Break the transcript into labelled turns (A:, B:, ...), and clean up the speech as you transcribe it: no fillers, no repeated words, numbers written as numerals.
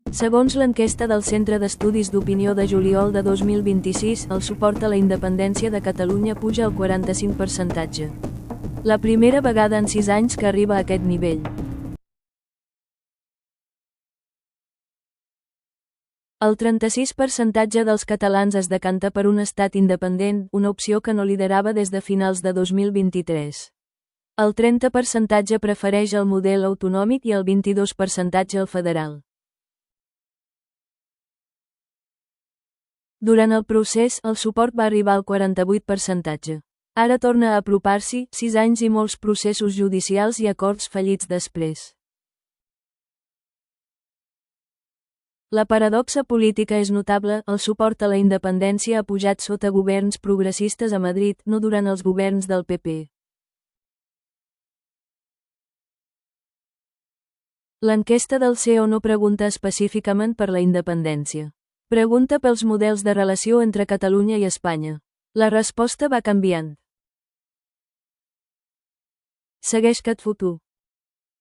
A: Segons l'enquesta del Centre d'Estudis d'Opinió de juliol de 2026, el suport a la independència de Catalunya puja al 45%. La primera vegada en 6 anys que arriba a aquest nivell. El 36% dels catalans es decanta per un estat independent, una opció que no liderava des de finals de 2023. El 30% prefereix el model autonòmic i el 22% el federal. Durant el procés, el suport va arribar al 48%. Ara torna a apropar-s'hi, 6 anys i molts processos judicials i acords fallits després. La paradoxa política és notable, el suport a la independència ha pujat sota governs progressistes a Madrid, no durant els governs del PP. L'enquesta del CEO no pregunta específicament per la independència. Pregunta pels models de relació entre Catalunya i Espanya. La resposta va canviant. Segueix CatFutur.